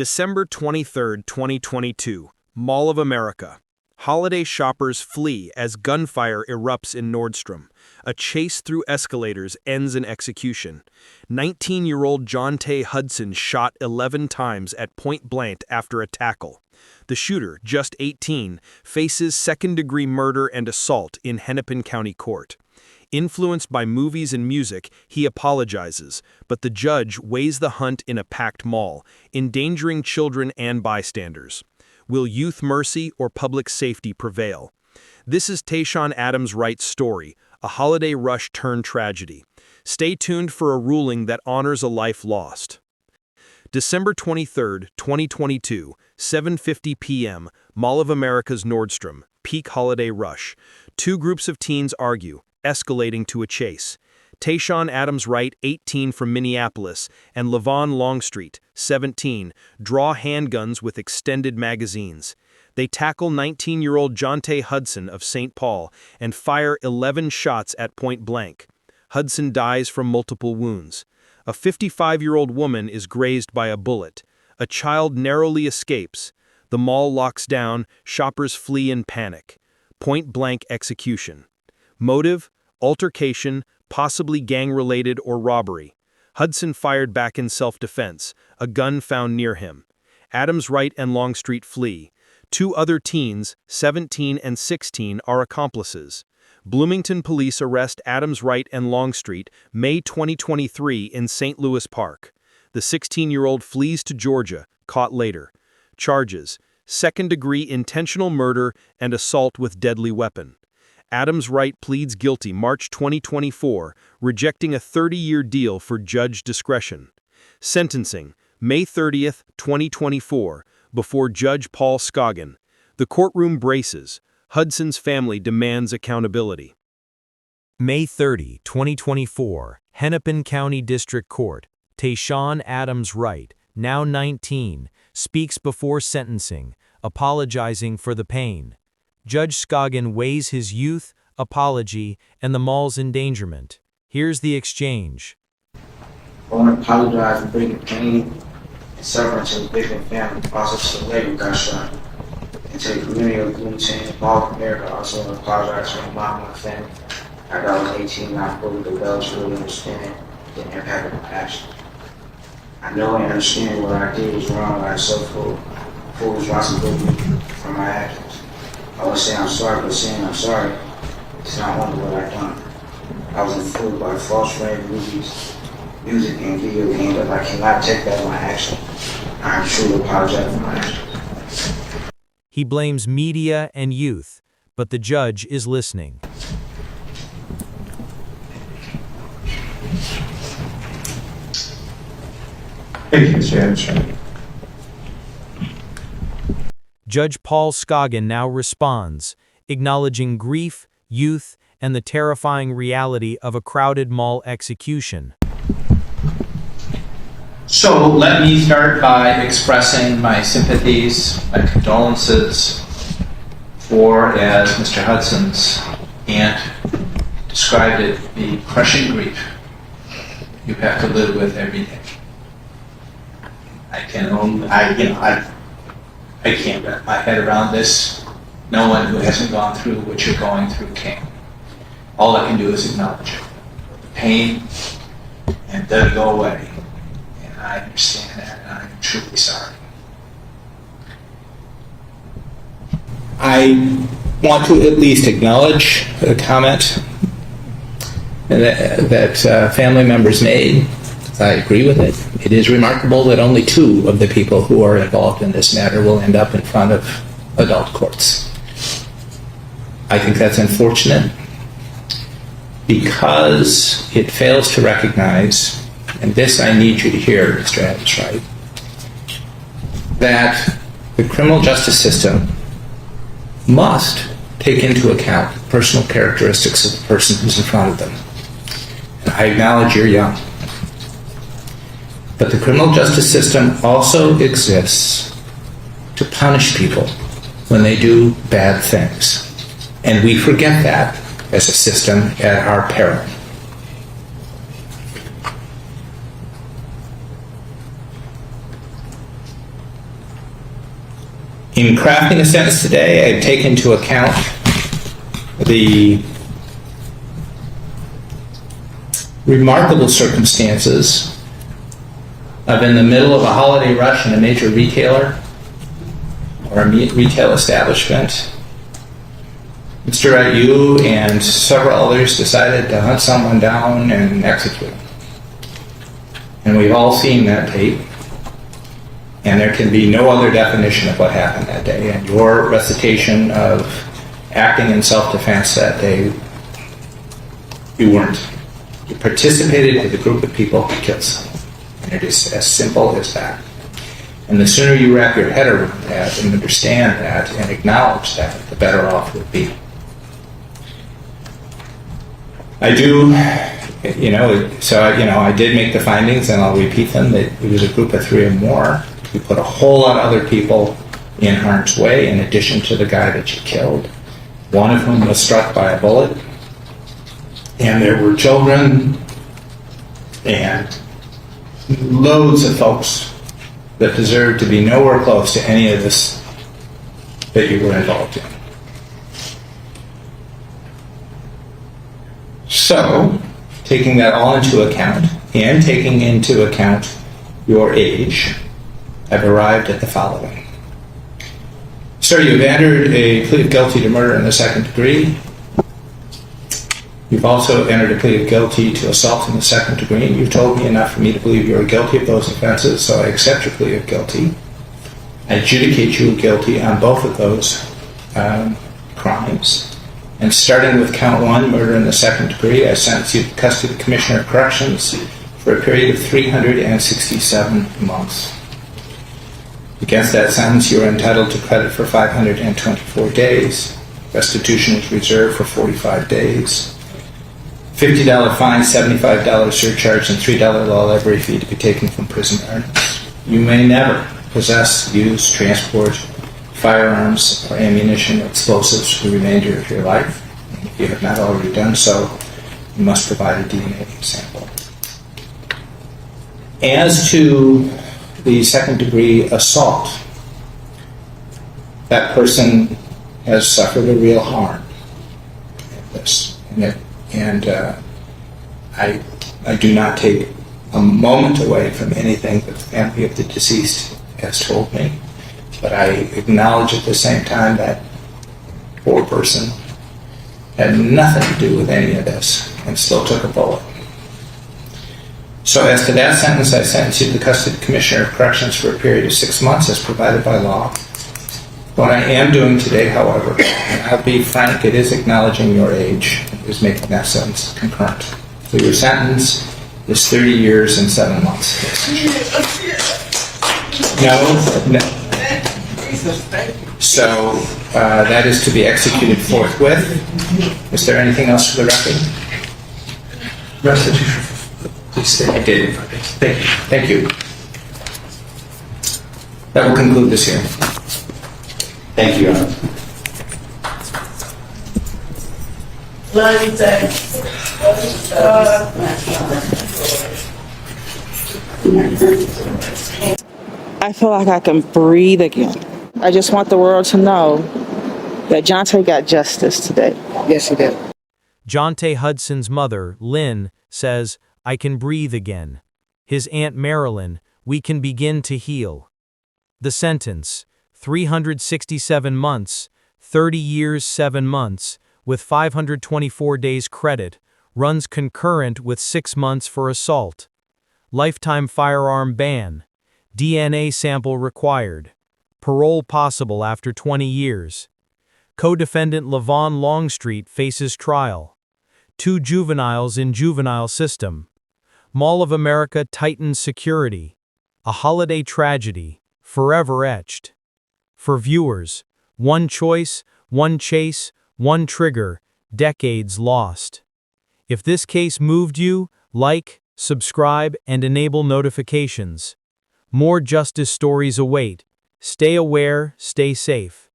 December 23, 2022, Mall of America. Holiday shoppers flee as gunfire erupts in Nordstrom. A chase through escalators ends in execution. 19-year-old Johntae Hudson shot 11 times at point blank after a tackle. The shooter, just 18, faces second-degree murder and assault in Hennepin County Court. Influenced by movies and music, he apologizes, but the judge weighs the hunt in a packed mall, endangering children and bystanders. Will youth mercy or public safety prevail? This is Taeshawn Adams-Wright's story, a holiday rush turned tragedy. Stay tuned for a ruling that honors a life lost. December 23, 2022, 7:50 p.m., Mall of America's Nordstrom, peak holiday rush. Two groups of teens argue, escalating to a chase. Taeshawn Adams-Wright, 18, from Minneapolis, and Lavon Longstreet, 17, draw handguns with extended magazines. They tackle 19-year-old Johntae Hudson of St. Paul and fire 11 shots at point blank. Hudson dies from multiple wounds. A 55-year-old woman is grazed by a bullet. A child narrowly escapes. The mall locks down, shoppers flee in panic. Point-blank execution. Motive: altercation, possibly gang-related or robbery. Hudson fired back in self-defense, a gun found near him. Adams-Wright and Longstreet flee. Two other teens, 17 and 16, are accomplices. Bloomington police arrest Adams-Wright and Longstreet, May 2023 in St. Louis Park. The 16-year-old flees to Georgia, caught later. Charges: second-degree intentional murder and assault with deadly weapon. Adams-Wright pleads guilty March 2024, rejecting a 30-year deal for judge discretion. Sentencing: May 30, 2024, before Judge Paul Scoggin. The courtroom braces. Hudson's family demands accountability. May 30, 2024, Hennepin County District Court. Taeshawn Adams-Wright, now 19, speaks before sentencing, apologizing for the pain. Judge Scoggin weighs his youth, apology, and the mall's endangerment. Here's the exchange. I want to apologize for bringing pain and suffering to the victim family, also to the lady who got shot, and to the community of Bloomington and Mall of America. I also want to apologize for my mom and my family. After I was 18 and I fully developed to really understand the impact of my actions. I know and understand what I did was wrong, but I suffer full responsibility for my actions. I would say I'm sorry, but saying I'm sorry is not only what I've done. I was influenced by false fame movies, music, and video games, but I cannot take that as my action. I am truly apologize for my actions. He blames media and youth, but the judge is listening. Thank you, Mr. Adams-Wright. Judge Paul Scoggin now responds, acknowledging grief, youth, and the terrifying reality of a crowded mall execution. So let me start by expressing my sympathies, my condolences for, as Mr. Hudson's aunt described it, the crushing grief you have to live with every day. I can't wrap my head around this. No one who hasn't gone through what you're going through can. All I can do is acknowledge it. The pain, and it doesn't go away. And I understand that, and I'm truly sorry. I want to at least acknowledge the comment that family members made. I agree with it. It is remarkable that only two of the people who are involved in this matter will end up in front of adult courts. I think that's unfortunate because it fails to recognize, and this I need you to hear, Mr. Adams-Wright, that the criminal justice system must take into account the personal characteristics of the person who's in front of them. And I acknowledge you're young. But the criminal justice system also exists to punish people when they do bad things. And we forget that as a system at our peril. In crafting a sentence today, I've taken into account the remarkable circumstances of in the middle of a holiday rush in a major retailer or a retail establishment, Mr. Wright, you and several others decided to hunt someone down and execute him. And we've all seen that tape. And there can be no other definition of what happened that day. And your recitation of acting in self-defense that day, you weren't. You participated with a group of people who killed someone. And it is as simple as that. And the sooner you wrap your head around that and understand that and acknowledge that, the better off you'll be. I do, I did make the findings, and I'll repeat them, that it was a group of 3 or more. We put a whole lot of other people in harm's way in addition to the guy that you killed, one of whom was struck by a bullet. And there were children and loads of folks that deserved to be nowhere close to any of this that you were involved in. So, taking that all into account, and taking into account your age, I've arrived at the following. Sir, you've entered a plea of guilty to murder in the 2nd degree. You've also entered a plea of guilty to assault in the 2nd degree, and you've told me enough for me to believe you are guilty of those offenses, so I accept your plea of guilty. I adjudicate you guilty on both of those crimes. And starting with count 1, murder in the 2nd degree, I sentence you to custody of the Commissioner of Corrections for a period of 367 months. Against that sentence, you are entitled to credit for 524 days. Restitution is reserved for 45 days. $50 fine, $75 surcharge, and $3 law library fee to be taken from prison earnings. You may never possess, use, transport firearms or ammunition or explosives for the remainder of your life. And if you have not already done so, you must provide a DNA sample. As to the 2nd degree assault, that person has suffered a real harm in this. And I do not take a moment away from anything that the family of the deceased has told me. But I acknowledge at the same time that poor person had nothing to do with any of this and still took a bullet. So as to that sentence, I sentence you to the custody of the Commissioner of Corrections for a period of 6 months as provided by law. What I am doing today, however, and I'll be frank, it is acknowledging your age, is making that sentence concurrent. So your sentence is 30 years and 7 months. No. So that is to be executed forthwith. Is there anything else for the record? Restitution. Please stay. I did. Thank you. That will conclude this hearing. Thank you, Your Honor. I feel like I can breathe again. I just want the world to know that Johntae got justice today. Yes, he did. Johntae Hudson's mother, Lynn, says, "I can breathe again." His Aunt Marilyn, "We can begin to heal." The sentence, 367 months, 30 years 7 months, with 524 days credit, runs concurrent with 6 months for assault. Lifetime firearm ban. DNA sample required. Parole possible after 20 years. Co-defendant Lavon Longstreet faces trial. 2 juveniles in juvenile system. Mall of America tightens security. A holiday tragedy, forever etched. For viewers, one choice, one chase, one trigger, decades lost. If this case moved you, like, subscribe, and enable notifications. More justice stories await. Stay aware, stay safe.